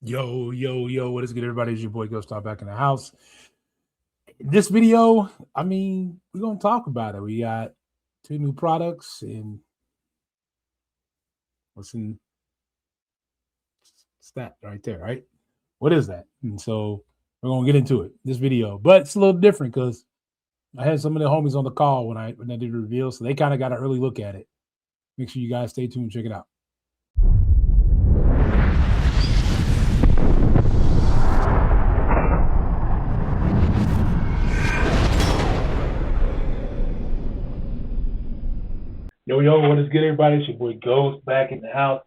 Yo, what is good, everybody? It's your boy Ghost Star back in the house. This video, we're gonna talk about it. We got two new products, and what's in that right there, right? What is that? And so we're gonna get into it this video, but it's a little different because I had some of the homies on the call when I did the reveal, so they kind of got an early look at it. Make sure you guys stay tuned, check it out. Yo, what is good, everybody? It's your boy Ghost back in the house.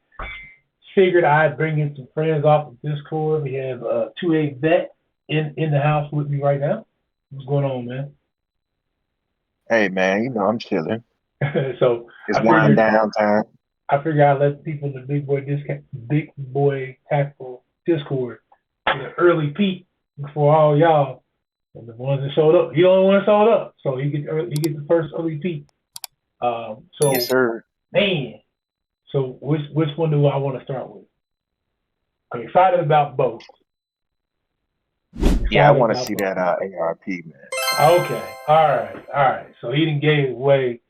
Figured I'd bring in some friends off of Discord. We have 2A Vet in the house with me right now. What's going on, man? Hey man, I'm chilling. So It's wind down time. I figured I'd let people in the Big Boy Tactical Discord get an early peek before all y'all. And the ones that showed up, he the only one that showed up, so he get the first early peek. So Yes, sir. man, so which one do I want to start with? I'm excited about both. Yeah, I want to see that ARP, man. Okay, all right. So he didn't gave away.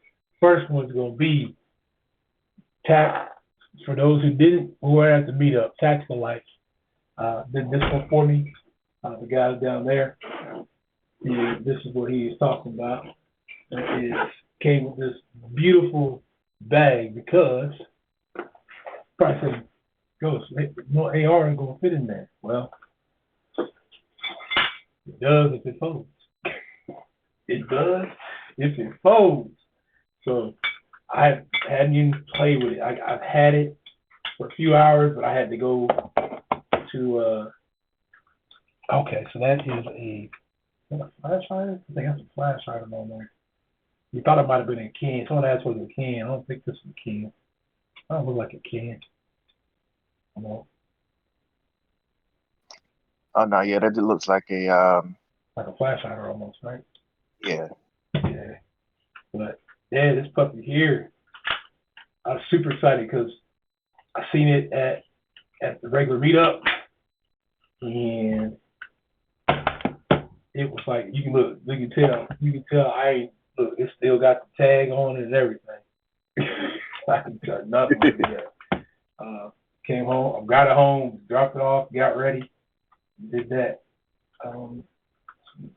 First one's gonna be for those who were at the meetup, Tactical Life. Did this one for me. The guys down there. This is what he is talking about. It came with this beautiful bag because probably said, Ghost, no AR ain't gonna fit in there. Well, it does if it folds. It does if it folds. So I hadn't even played with it. I've had it for a few hours, but I had to go to okay, so that is a flashlight? I think that's a flashlight on there. You thought it might have been a can. Someone asked was a can. I don't think this is a can. I don't look like a can. No. Oh no, yeah, that just looks like a Like a flashlight almost, right? Yeah. Yeah. But yeah, this puppy here, I was super excited because I seen it at the regular meetup, and it was like you can tell I ain't look. It still got the tag on it and everything. I can tell nothing with it yet. Came home, got it home, dropped it off, got ready, did that.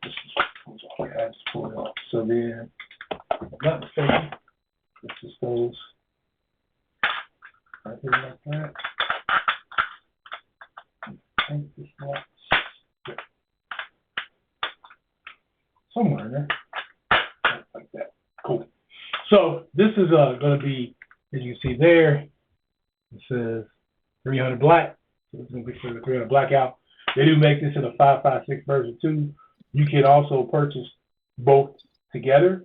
This is I just pulled it off. So then, if I'm not mistaken, this just goes right here like that. I think this box somewhere in there, like that. Cool. So this is going to be, as you can see there, it says 300 black. So it's going to be for the 300 blackout. They do make this in a 5.56 version too. You can also purchase both together.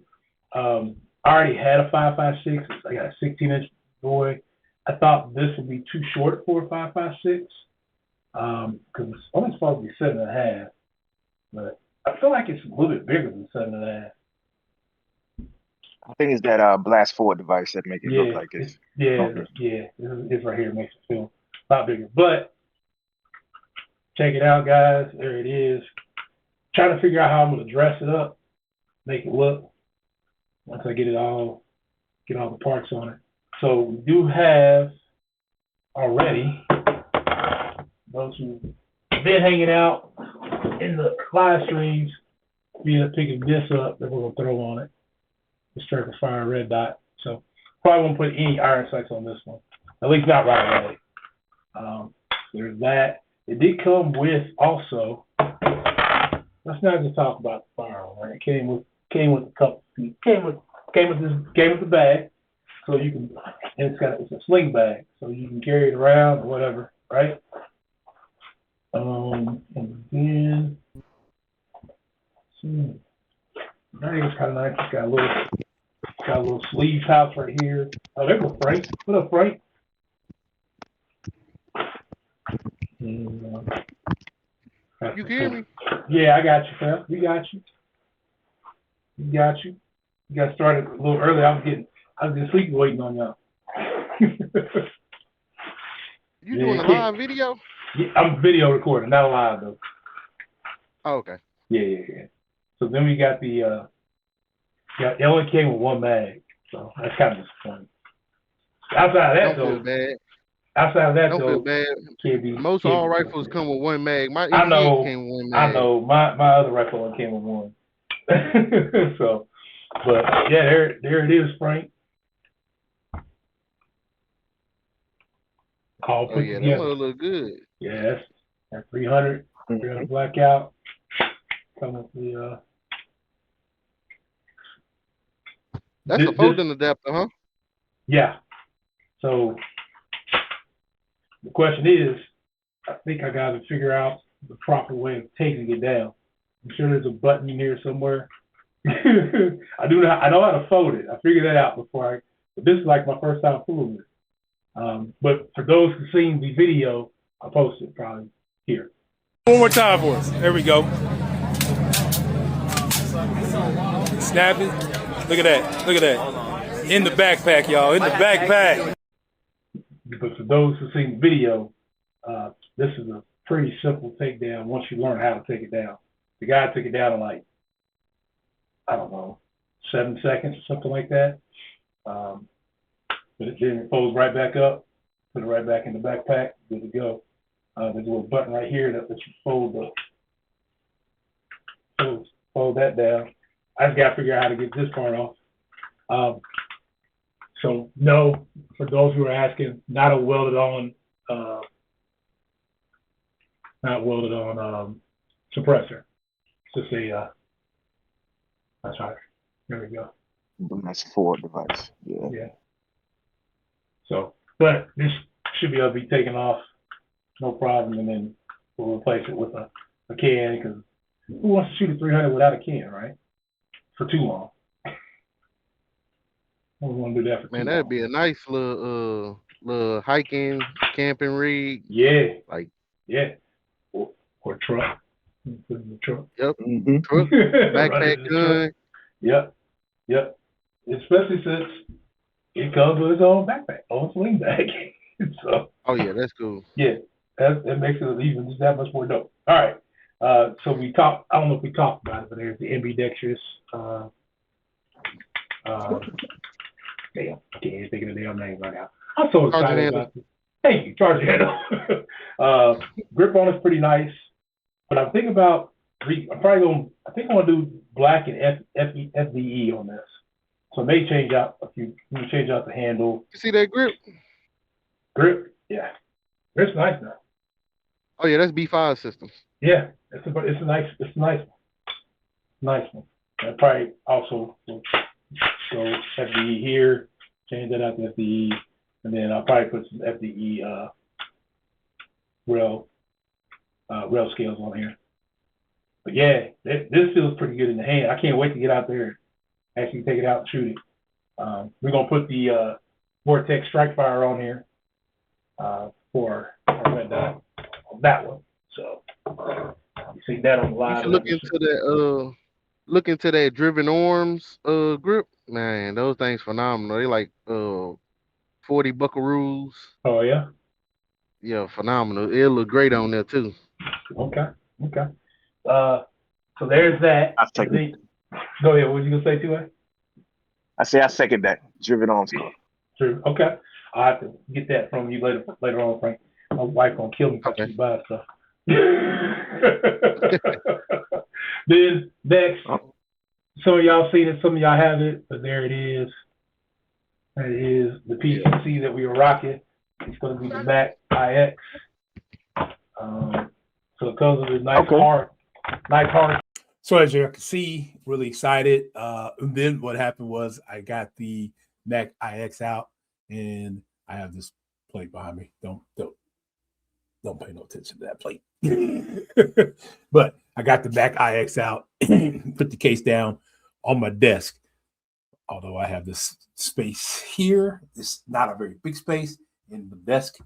I already had a 5.56. I got a 16-inch boy. I thought this would be too short for a 5.56 because it's only supposed to be 7.5. But I feel like it's a little bit bigger than 7.5. I think it's that blast forward device that make it look like it's It's right here. It makes it feel a lot bigger. But check it out, guys. There it is. Trying to figure out how I'm going to dress it up, make it look once I get all the parts on it. So we do have already those who have been hanging out in the live streams, picking this up that we're going to throw on it. The Circle Fire Red Dot. So probably won't put any iron sights on this one, at least not right away. There's that. It did come with also. Let's not just talk about the firearm. Right? It came with a couple. Came with the bag, so you can. And it's a sling bag, so you can carry it around or whatever, right? And then, I think it's kind of nice. It's got a little sleeve pouch right here. Oh, there goes Frank. What up, Frank? And, you hear me? Yeah, I got you, fam. We got you. You got started a little early. I was getting sleepy waiting on y'all. You doing a live video? Yeah, I'm video recording, not live though. Oh, okay. Yeah. So then we got the it only came with one mag, so that's kind of disappointing. Outside of that Don't feel bad. Don't feel bad. Most all rifles come with one mag. My MG came with one mag. I know. My other rifle only came with one. So, but yeah, there it is, Frank. All put yeah, together. that look good. Yeah, that's 300 blackout. Come with the That's a folding adapter, huh? Yeah. So the question is, I think I got to figure out the proper way of taking it down. I'm sure there's a button in here somewhere. I know how to fold it. I figured that out before but this is like my first time fooling it. But for those who've seen the video, I'll post it probably here. One more time for us. There we go. Snap it. Look at that. Look at that. In the backpack, y'all. In the backpack. But for those who've seen the video, this is a pretty simple takedown once you learn how to take it down. The guy took it down in like, I don't know, 7 seconds or something like that. But it folds right back up, put it right back in the backpack, good to go. There's a little button right here that lets you fold that down. I just got to figure out how to get this part off. So no, for those who are asking, not welded on suppressor. It's just a that's right. There we go. That's Ford device. Yeah. So, but this should be able to be taken off, no problem, and then we'll replace it with a can, because who wants to shoot a 300 without a can, right? For too long. We want to do that for too long. That'd be a nice little hiking, camping rig. Yeah. Yeah. Or truck. Put in the truck. Yep. Mm-hmm. Truck. Backpack gun. Yep. Especially since it comes with its own backpack, own sling bag. So. Oh yeah, that's cool. Yeah, that makes it even just that much more dope. All right. So we talked. I don't know if we talked about it, but there's the ambidextrous. Damn, I can't even think of the damn name right now. I'm so excited about this. Thank you, charger handle. Grip on is pretty nice, but I'm thinking about. I think I'm gonna do black and FDE on this. So I may change out the handle. You see that grip? Grip, yeah. Grip's nice now. Oh yeah, that's B5 systems. Yeah, it's a nice one. Nice one. I probably also will go FDE here, change that out to FDE, and then I'll probably put some FDE rail scales on here. But yeah, this feels pretty good in the hand. I can't wait to get out there and actually take it out and shoot it. We're gonna put the Vortex Strike Fire on here for our red dot on that one. So you see that on the live. You should look into that driven arms grip. Man, those things phenomenal. They like 40 buckaroos. Oh yeah? Yeah, phenomenal. It'll look great on there too. Okay. So there's that. I'll take it. Go ahead. What was you gonna say, T.Y.? I second that. Driven arms. True. Okay. I'll have to get that from you later on, Frank. My wife gonna kill me if I keep buying stuff. Then next, some of y'all seen it, some of y'all haven't, but there it is. That is the PCC that we were rocking. It's gonna be the Mac IX. So it comes with a nice hard. So as you can see, really excited. And then what happened was I got the Mac IX out, and I have this plate behind me. Don't pay no attention to that plate. But I got the Mac IX out, put the case down on my desk. Although I have this space here, it's not a very big space, and the desk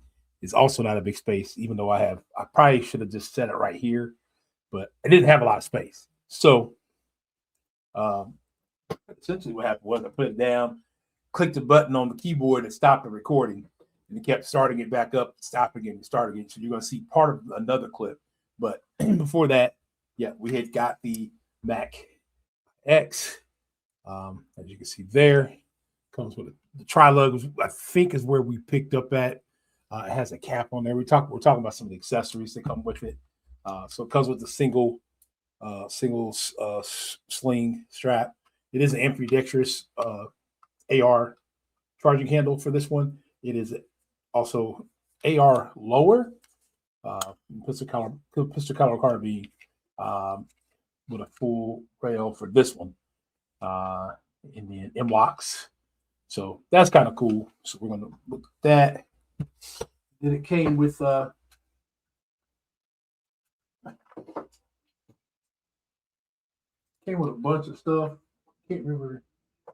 is also not a big space, even though I probably should have just set it right here, but I didn't have a lot of space. So essentially what happened was I put it down, clicked the button on the keyboard and stopped the recording. and it kept starting it back up, stopping it, and starting it. So you're going to see part of another clip. But before that, yeah, we had got the Mac X. As you can see there, comes with the tri-lug, I think is where we picked up at. It has a cap on there. We're talking about some of the accessories that come with it. So it comes with the single sling strap. It is an ambidextrous AR charging handle for this one. It is also AR lower, pistol caliber carbine with a full rail for this one, and then unbox. So that's kind of cool. So we're gonna look at that. Then it came with a bunch of stuff. Can't remember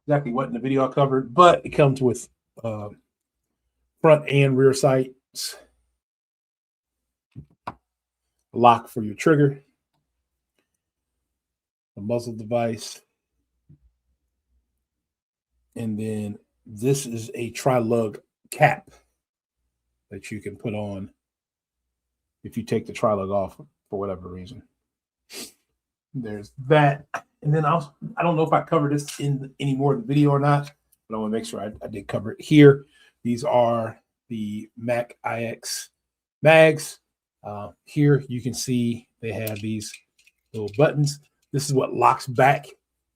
exactly what in the video I covered, but it comes with front and rear sights, a lock for your trigger, a muzzle device, and then this is a tri-lug cap that you can put on if you take the tri-lug off for whatever reason. There's that. And then I don't know if I covered this in any more of the video or not, but I want to make sure I did cover it here. These are the Mac iX mags. Here you can see they have these little buttons. This is what locks back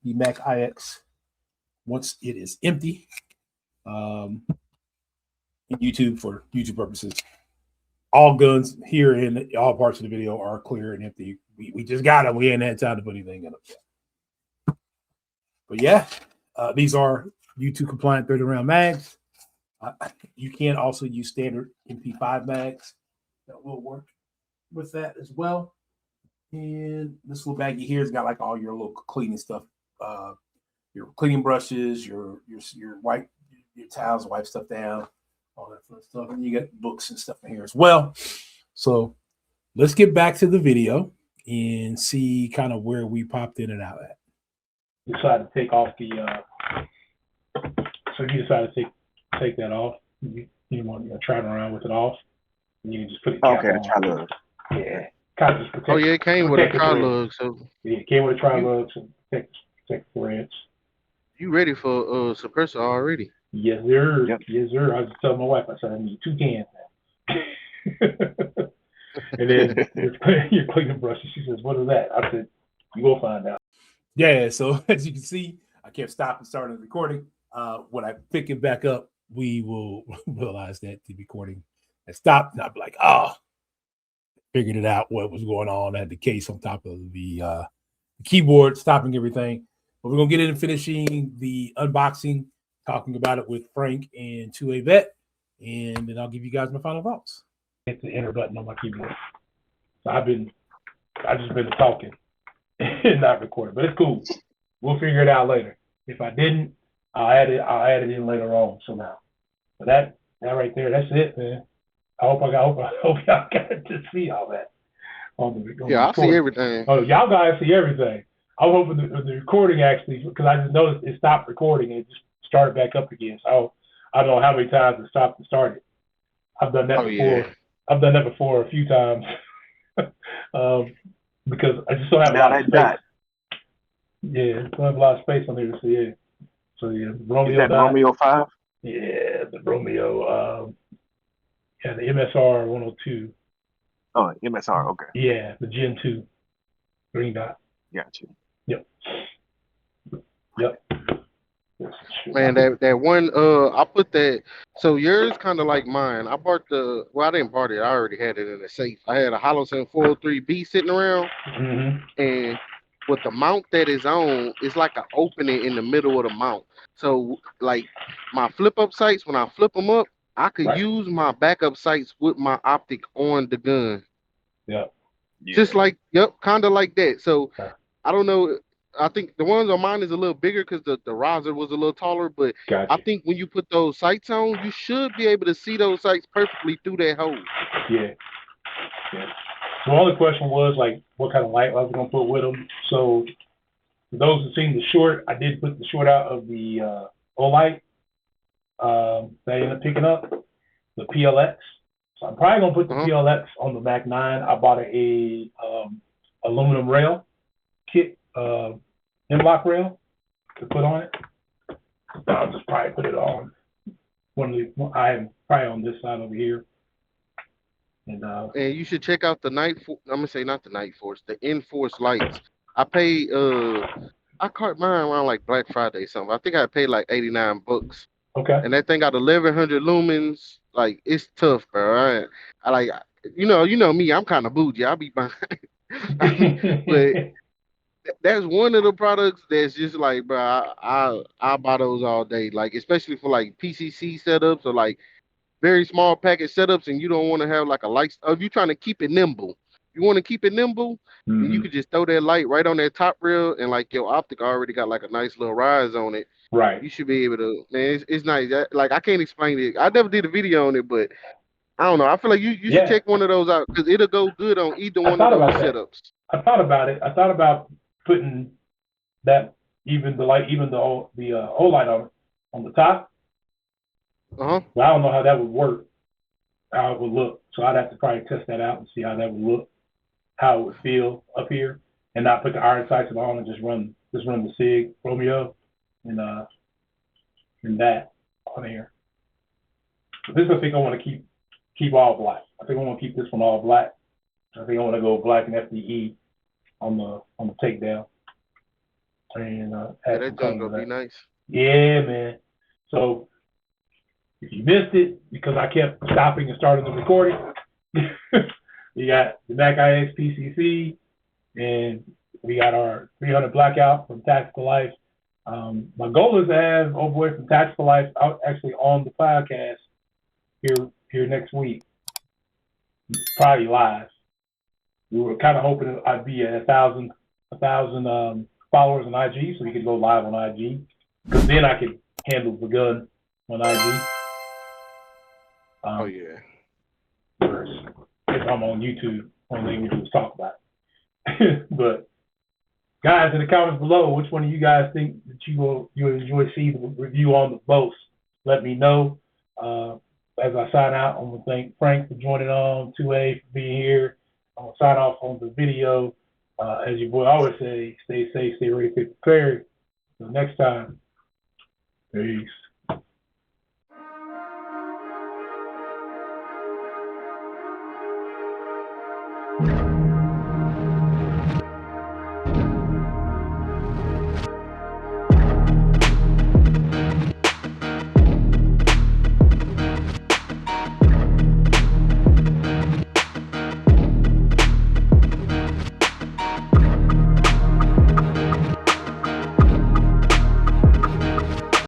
the Mac iX once it is empty. In YouTube, for YouTube purposes, all guns here in all parts of the video are clear and empty. We just got them. We ain't had time to put anything in them. But yeah, these are YouTube compliant 30 round mags. You can also use standard MP5 mags that will work with that as well. And this little baggie here has got like all your little cleaning stuff, your cleaning brushes, your wipe, your towels, wipe stuff down, all that fun stuff. And you got books and stuff in here as well. So let's get back to the video and see kind of where we popped in and out at. Decided to take off the so you decided to take that off. You want to try it around with it off, and you can just put it Okay, the tri-lug. Yeah, kind of just protect. Oh yeah, it came with a tri-lug. So yeah, it came with a tri-lug, so protect the threads. you ready for suppressor already? Yes, sir. Yep. Yes, sir. I was just telling my wife, I said I need 2 cans now. And then your cleaning brushes. She says, "What is that?" I said, "You will find out." Yeah, so as you can see, I kept stopping, starting the recording. When I pick it back up, we will realize that the recording had stopped, and I'll be like, "Oh, figured it out. What was going on?" I had the case on top of the keyboard, stopping everything. But we're gonna get into finishing the unboxing, talking about it with Frank and 2A Vet, and then I'll give you guys my final thoughts. Hit the enter button on my keyboard. So I just been talking and not recording, but it's cool. We'll figure it out later. If I didn't, I'll add it in later on somehow. But that right there, that's it, man. I hope y'all got to see all that. Yeah, I see everything. Oh, y'all guys see everything. I'm hoping the recording actually, because I just noticed it stopped recording and it just started back up again. So I don't know how many times it stopped and started. I've done that before. Yeah. I've done that before a few times. Because I just don't have a lot of space. Yeah, don't have a lot of space on here. So yeah. So yeah, Romeo. Is that Romeo 5? Yeah, the Romeo. Yeah, the MSR 102. Oh, MSR. Okay. Yeah, the Gen 2 green dot. Got you. Yep. Man, that one, I put that. So yours kind of like mine. I bought I didn't buy it. I already had it in the safe. I had a Holosun 403B sitting around, and with the mount that is on, it's like an opening in the middle of the mount. So like my flip up sights, when I flip them up, I could use my backup sights with my optic on the gun. Yep. Just like, kind of like that. So I don't know. I think the ones on mine is a little bigger because the riser was a little taller. But Gotcha. I think when you put those sights on, you should be able to see those sights perfectly through that hole. Yeah. The only question was like what kind of light I was gonna put with them. So for those who've seen the short, I did put the short out of the Olight that I ended up picking up. the PLX. So I'm probably gonna put the Uh-huh. PLX on the Mac 9. I bought a aluminum rail kit, M-lock rail to put on it. I'll just probably put it on I'm probably on this side over here. And And you should check out the I'm gonna say not the Night Force, the Enforce lights. I paid I caught mine around like Black Friday something. I think I paid like $89. okay. And that thing got 1100 lumens. Like it's tough, bro. I like you know me, I'm kind of bougie. I'll be buying but that's one of the products that's just like, bro, I buy those all day. Like especially for like PCC setups or like very small package setups, and you don't want to have like a light. If you're trying to keep it nimble, you want to keep it nimble, then you could just throw that light right on that top rail, and like your optic already got like a nice little rise on it. Right. You should be able to, man. It's nice. Like I can't explain it. I never did a video on it, but I don't know. I feel like you should check one of those out because it'll go good on either one of those setups. I thought about it. I thought about putting that even the OLED on the top. Uh-huh. But I don't know how that would work, how it would look. So I'd have to probably test that out and see how that would look, how it would feel up here, and not put the iron sights on and just run the SIG Romeo and that on here. But this I think I want to keep all black. I think I want to keep this one all black. I think I want to go black and FDE on the takedown. And Yeah, that junk gonna be nice. Yeah, man. So if you missed it because I kept stopping and starting the recording, we got the Mac iX PCC, and we got our 300 blackout from Tactical Life. My goal is to have old boy from Tactical Life out actually on the podcast here next week, probably live. We were kind of hoping I'd be at 1,000 followers on IG, so we could go live on IG, because then I could handle the gun on IG. Oh yeah. If I'm on YouTube, only thing we do is talk about it. But guys, in the comments below, which one of you guys think that you'll enjoy seeing the review on the most? Let me know. As I sign out, I'm gonna thank Frank for joining on, 2A for being here. I'm gonna sign off on the video. As your boy always say, stay safe, stay ready, stay prepared. Until next time, peace.